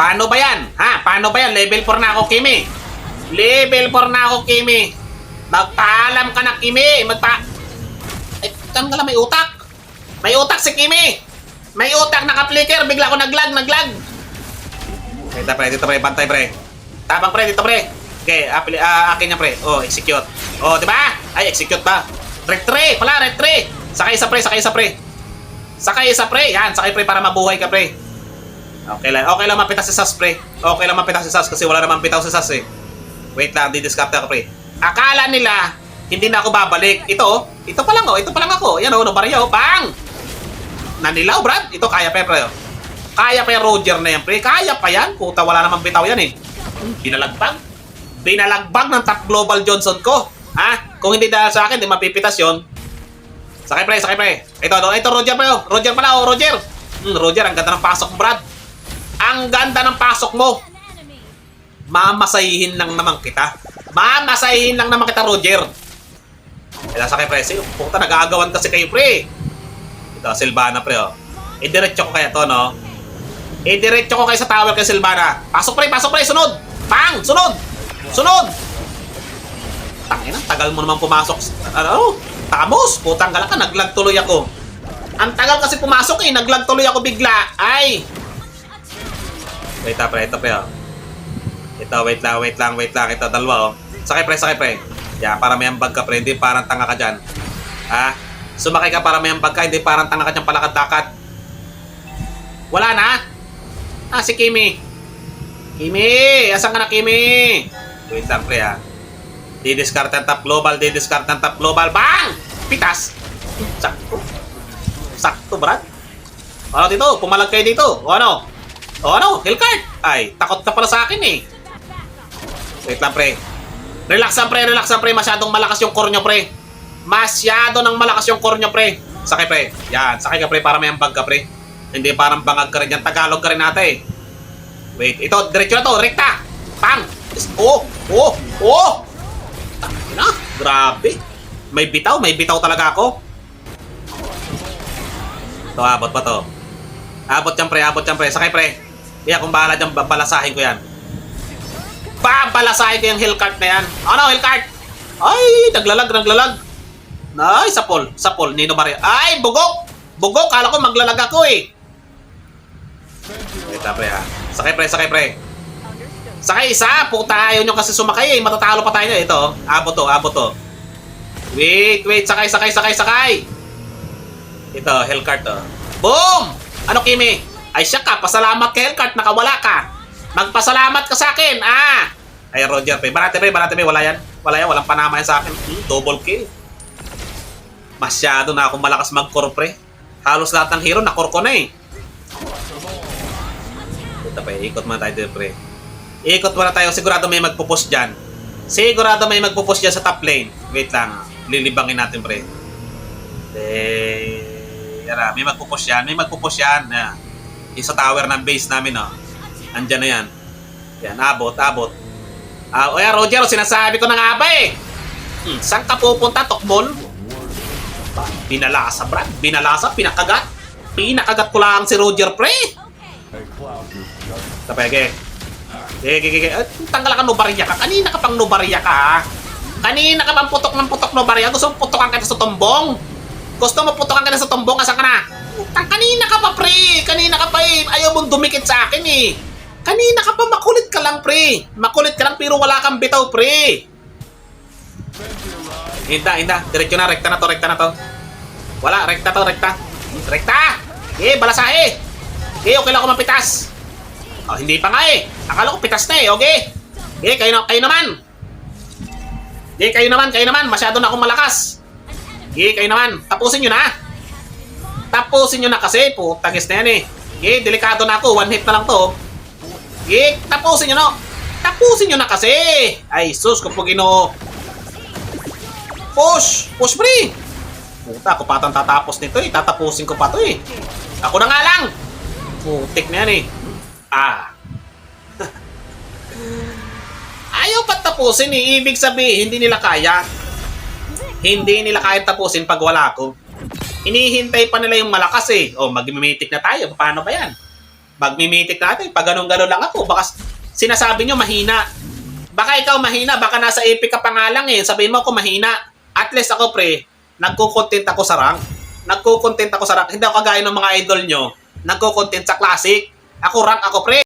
Paano ba yan? Ha? Paano ba yan? Level 4 na ako, Kimi. Level 4 na ako, Kimi. Magpaalam ka na, Kimi. Ay, kang may utak. May utak si Kimi. May utak, naka-flicker. Bigla ako naglag. Dito pre, bantay pre. Tabang pre, dito pre. Okay, akin yan pre. Oh, execute. Oh, di ba? Ay, execute ba? Red 3, pala, red 3. Sakay isa pre. Sakay isa pre. Yan, sakay pre para mabuhay ka pre. Okay lang mapitas si Sas pre. Okay lang mapitas si Sas kasi wala namang pitaw si Sas eh. Wait lang, di-discard ako pre. Akala nila, hindi na ako babalik. Ito pa lang ako. Yan barya bang! Nanilaw, Brad. Ito kaya pa pre. Kaya pa yung Roger na yan, pre. Kaya pa yan. Puta, wala namang bitaw yan eh. Binalagbag ng top global Johnson ko. Ha? Kung hindi dahil sa akin, di mapipitas yon. Sakay pre. Ito Roger pre. Roger pala, Roger. Roger, ang ganda ng pasok mo, Brad. Ang ganda ng pasok mo. Mamasahihin lang naman kita, Roger. Kaya sakay pre. Puta, nag-aagawan kasi kayo, pre. Ito, Silvana, pre, oh. Diretso ko kaya to, no? Diretso ko kayo sa tower kay Silvana. Pasok, pre. Sunod. Pang! Sunod! Tangina, tagal mo naman pumasok. Tamos! Putang ka, naglag tuloy ako. Ang tagal kasi pumasok eh. Naglag tuloy ako bigla. Ay! Wait, pre. Oh. Ito, wait lang. Ito, dalawa, oh. Sakay, pre. Yeah, para may ambag ka, pre. Hindi parang tanga ka dyan. Ha? Sumakay ka para may ambag ka. Hindi parang tanga ka dyan palakad-lakad. Wala na? Si Kimi. Asan ka na, Kimi? Wait lang, pre, ha. Di-discard ang top global. Bang! Pitas! Sakto, Brad. Ano dito? Pumalag kayo dito. O ano? Hellcard! Ay, takot ka pala sa akin eh. Wait lang, pre. Relax lang, pre. Masyadong malakas yung core nyo, pre. Sakay, pre. Yan, sakay ka, pre, para may ambag ka, pre. Hindi parang bangag ka rin yan. Tagalog ka rin natin eh. Wait, ito, diretso na to. Rekta. Pang! Tangina, grabe. May bitaw talaga ako. Ito, abot pa to. Abot yan, pre. Sakay, pre. Kaya kung bahala dyan, babalasahin ko yan. Babalasahin ko yung Hellcart na yan. Ano, Hellcart? Ay, naglalag. Ay, sapol. Nino Maria. Ay, bugok, kala ko maglalag ako eh. Wait, pre, ha. Sakay, pre. Sakay isa, puta, ayaw nyo kasi sumakay eh. Matatalo pa tayo. Ito, abot to. Wait, sakay. Ito, Hellcart to. Boom! Ano, Kimi? Ay, siya ka, pasalamat kay Hellcart, nakawala ka. Magpasalamat ka sa akin, Ay, Roger, pre. Barate, wala yan, walang panama yan sa akin. Double kill. Masyado na akong malakas mag-core, pre. Halos lahat ng hero, na-core ko na eh. Ito, pre, ikot muna tayo, pre. Sigurado may magpupush dyan. Sa top lane. Wait lang, lilibangin natin, pre. Yara, may magpupush yan. Yung sa tower ng base namin, oh. Andyan na yan. Yan, abot. Oya, Roger, sinasabi ko na nga ba eh. Saan ka pupunta, Tokmol? Binalasa, Brad. Pinakagat. Pinakagat ko lang si Roger, pre. Tapege. Tanggal ka, Nobarya ka. Kanina ka pang Nobarya ka, ha? Kanina ka pang putok Nobarya. Gusto mo putokan ka sa tumbong? Asan ka na? Kanina ka pa, pre. Ayaw mong dumikit sa akin eh. Kanina ka pa, makulit ka lang, pre. Pero wala kang bitaw, pre. Hinda. Diretso na, rekta na to. Wala, rekta. Balasahe. Okay lang ako mapitas. Hindi pa nga eh. Akala ko pitas na eh, okay? Kayo naman. Kayo naman. Masyado na akong malakas. Kayo naman. Tapusin nyo na kasi. Putagis na yan eh. Delikado na ako. One hit na lang to. Tapusin nyo na kasi. Ay, sus, kung Ginoo. Push, pre. Puta, ako patang tatapos nito eh. Tatapusin ko pa to eh. Ako na nga lang. Putik na yan eh. Ayaw pa tapusin eh. Ibig sabihin, hindi nila kaya. Hindi nila kaya tapusin pag wala ko. Hinihintay pa nila yung malakas eh. Mag-mimetic na tayo. Paano ba yan? Magmimitik natin. Pag ganun-ganun lang ako, baka sinasabi nyo mahina. Baka ikaw mahina, baka nasa epic ka pa nga lang eh. Sabihin mo ako mahina. At least ako pre, nagko-content ako sa rank. Nagko-content ako sa rank. Hindi ako kagaya ng mga idol nyo. Nagko-content sa classic. Ako rank ako pre.